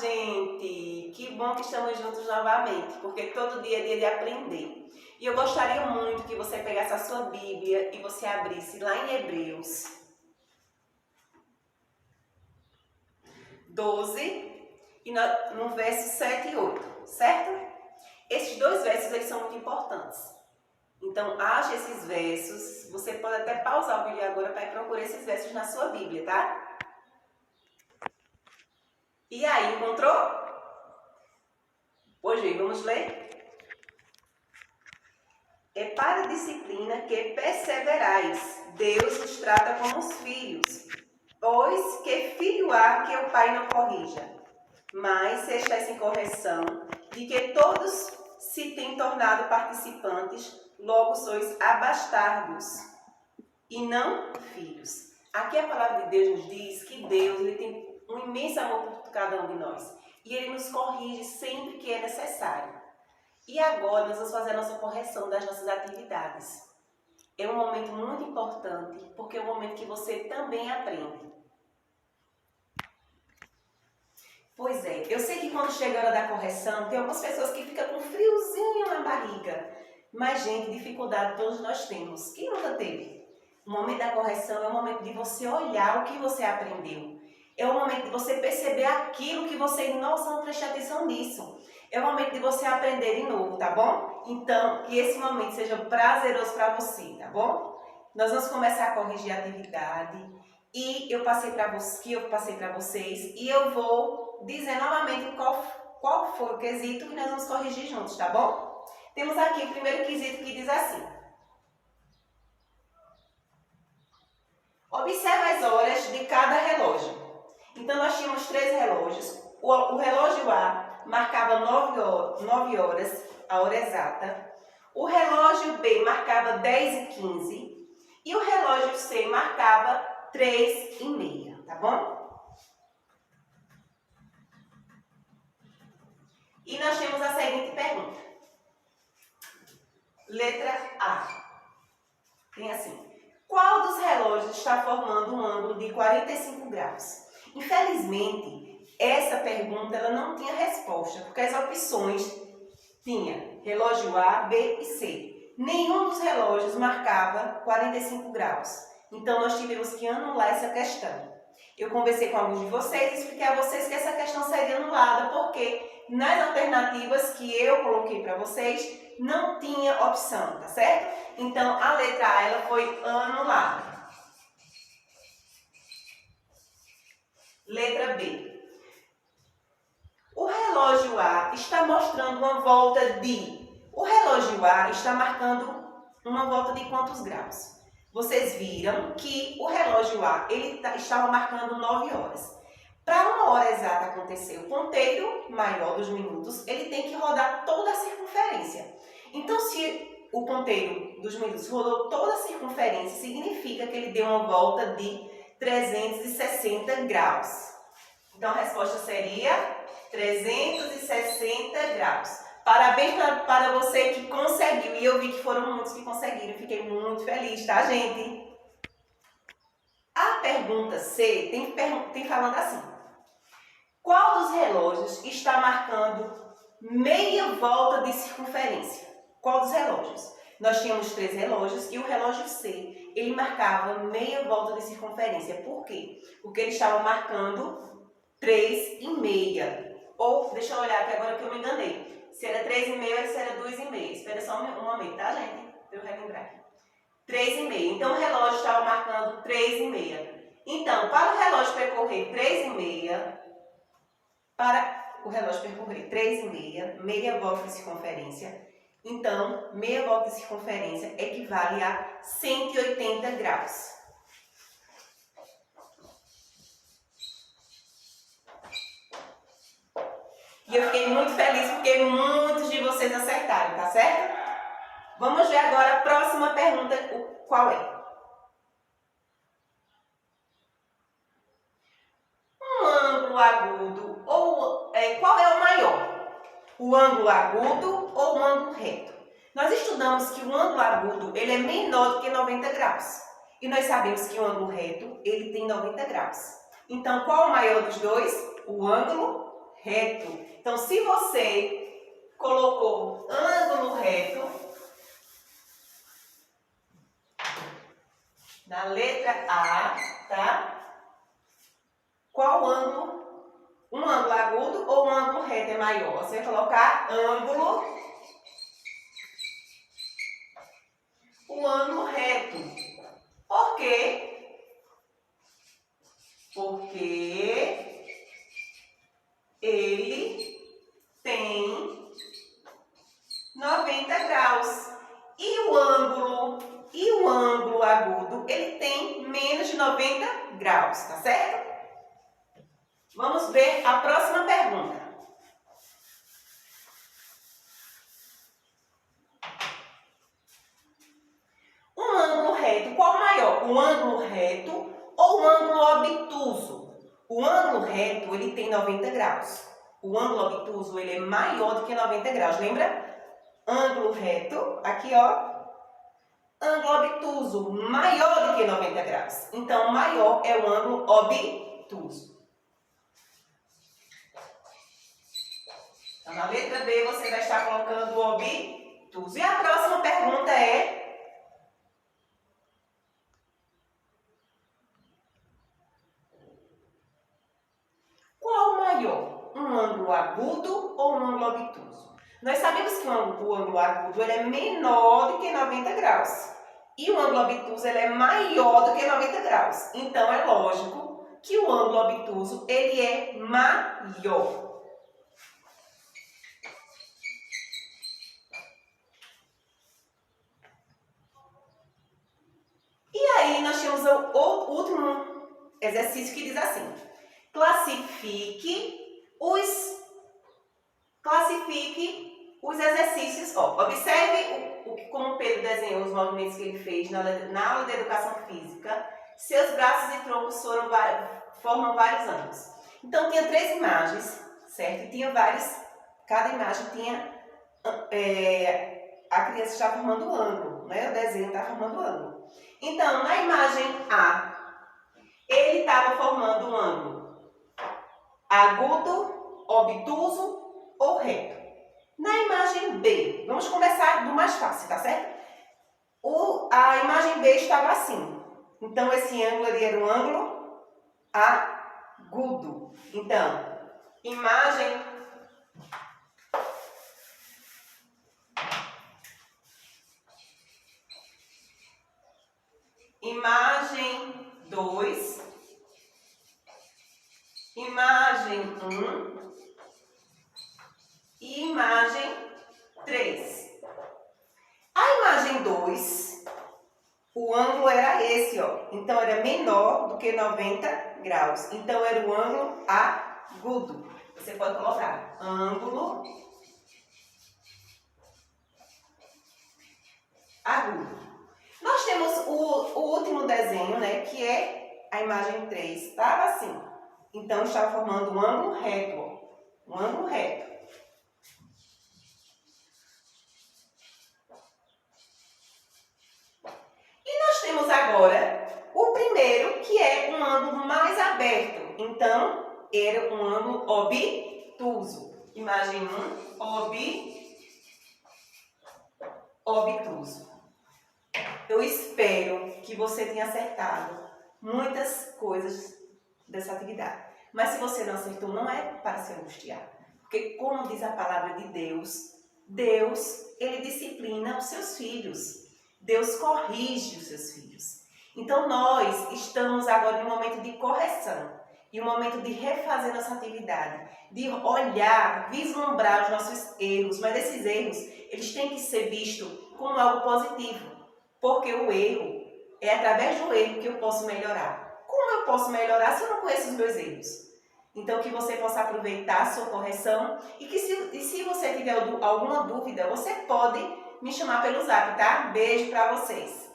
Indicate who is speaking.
Speaker 1: gente! Que bom que estamos juntos novamente, porque todo dia é dia de aprender. E eu gostaria muito que você pegasse a sua Bíblia e você abrisse lá em Hebreus 12, e no verso 7 e 8, certo? Esses dois versos eles são muito importantes. Então, ache esses versos. Você pode até pausar o vídeo agora para procurar esses versos na sua Bíblia, tá? E aí, encontrou? Pois bem, vamos ler? É para a disciplina que perseverais. Deus os trata como os filhos. Pois que filho há que o pai não corrija? Mas se estáis em correção, de que todos se têm tornado participantes, logo sois abastardos e não filhos. Aqui a palavra de Deus nos diz que Deus ele tem um imenso amor por cada um de nós. E Ele nos corrige sempre que é necessário. E agora nós vamos fazer a nossa correção das nossas atividades. É um momento muito importante, porque é um momento que você também aprende. Pois é, eu sei que quando chega a hora da correção, tem algumas pessoas que ficam com friozinho na barriga. Mas, gente, dificuldade todos nós temos. Quem nunca teve? O momento da correção é o momento de você olhar o que você aprendeu. É o momento de você perceber aquilo que você, nossa, não prestei atenção nisso. É o momento de você aprender de novo, tá bom? Então, que esse momento seja prazeroso para você, tá bom? Nós vamos começar a corrigir a atividade. E eu passei para vocês e eu vou dizer novamente qual foi o quesito que nós vamos corrigir juntos, tá bom? Temos aqui o primeiro quesito que diz assim. Observe as horas de cada relógio. Então, nós tínhamos 3 relógios. O relógio A marcava 9 horas, a hora exata. O relógio B marcava 10h15. E o relógio C marcava 3h30, tá bom? E nós temos a seguinte pergunta. Letra A. Tem assim. Qual dos relógios está formando um ângulo de 45 graus? Infelizmente, essa pergunta ela não tinha resposta, porque as opções tinha relógio A, B e C. Nenhum dos relógios marcava 45 graus. Então, nós tivemos que anular essa questão. Eu conversei com alguns de vocês e expliquei a vocês que essa questão seria anulada, porque nas alternativas que eu coloquei para vocês, não tinha opção, tá certo? Então, a letra A ela foi anulada. Letra B. O relógio A está mostrando uma volta de... O relógio A está marcando uma volta de quantos graus? Vocês viram que o relógio A ele estava marcando 9 horas. Para uma hora exata acontecer o ponteiro maior dos minutos, ele tem que rodar toda a circunferência. Então, se o ponteiro dos minutos rodou toda a circunferência, significa que ele deu uma volta de 360 graus. Então, a resposta seria 360 graus. Parabéns para você que conseguiu. E eu vi que foram muitos que conseguiram. Fiquei muito feliz, tá, gente? A pergunta C tem falando assim. Qual dos relógios está marcando meia volta de circunferência? Qual dos relógios? Nós tínhamos 3 relógios e o relógio C, ele marcava meia volta de circunferência. Por quê? Porque ele estava marcando 3,5. Ou, deixa eu olhar aqui agora que eu me enganei. Se era 3,5 ou se era 2,5. Espera só um momento, tá, gente? Para eu relembrar aqui. 3,5. Então, o relógio estava marcando 3,5. Então, para o relógio percorrer 3,5, meia volta de circunferência, então, meia volta de circunferência equivale a 180 graus. E eu fiquei muito feliz porque muitos de vocês acertaram, tá certo? Vamos ver agora a próxima pergunta, qual é? Um ângulo agudo, qual é o maior? O ângulo agudo ou o ângulo reto? Nós estudamos que o ângulo agudo ele é menor do que 90 graus. E nós sabemos que o ângulo reto ele tem 90 graus. Então, qual é o maior dos dois? O ângulo reto. Então, se você colocou ângulo reto na letra A, tá? Qual ângulo? Um ângulo agudo ou um ângulo reto é maior? Você vai colocar o ângulo reto. Por quê? Porque ele tem 90 graus. E o ângulo agudo, ele tem menos de 90 graus, tá certo? Vamos ver a próxima pergunta. Um ângulo reto, qual maior? Um ângulo reto ou um ângulo obtuso? O ângulo reto, ele tem 90 graus. O ângulo obtuso, ele é maior do que 90 graus, lembra? Ângulo reto, aqui ó, ângulo obtuso, maior do que 90 graus. Então, maior é o ângulo obtuso. Então, na letra B, você vai estar colocando o obtuso. E a próxima pergunta é... qual maior? Um ângulo agudo ou um ângulo obtuso? Nós sabemos que o ângulo agudo ele é menor do que 90 graus. E o ângulo obtuso ele é maior do que 90 graus. Então, é lógico que o ângulo obtuso ele é maior. E aí, nós temos o último exercício que diz assim: classifique os exercícios. Ó, observe como o Pedro desenhou os movimentos que ele fez na aula de educação física. Seus braços e troncos formam vários ângulos. Então, tinha 3 imagens, certo? E tinha cada imagem tinha... a criança está formando um ângulo, né? O desenho está formando um ângulo. Então, na imagem A, ele estava formando um ângulo agudo, obtuso ou reto. Na imagem B, vamos começar do mais fácil, tá certo? A imagem B estava assim. Então, esse ângulo ali era um ângulo agudo. Então, imagem Imagem 2, imagem 1 e imagem 3. A imagem 2, o ângulo era esse, ó. Então, era menor do que 90 graus. Então, era o ângulo agudo. Você pode colocar ângulo agudo. Nós temos o último desenho, né, que é a imagem 3. Estava assim. Então, estava formando um ângulo reto, ó. Um ângulo reto. E nós temos agora o primeiro, que é um ângulo mais aberto. Então, era um ângulo obtuso. Imagem 1, obtuso. Eu espero que você tenha acertado muitas coisas dessa atividade. Mas se você não acertou, não é para se angustiar. Porque, como diz a palavra de Deus, ele disciplina os seus filhos. Deus corrige os seus filhos. Então, nós estamos agora em um momento de correção. Em um momento de refazer nossa atividade. De olhar, vislumbrar os nossos erros. Mas esses erros, eles têm que ser vistos como algo positivo. Porque o erro, é através do erro que eu posso melhorar. Como eu posso melhorar se eu não conheço os meus erros? Então, que você possa aproveitar a sua correção e que se você tiver alguma dúvida, você pode me chamar pelo zap, tá? Beijo pra vocês!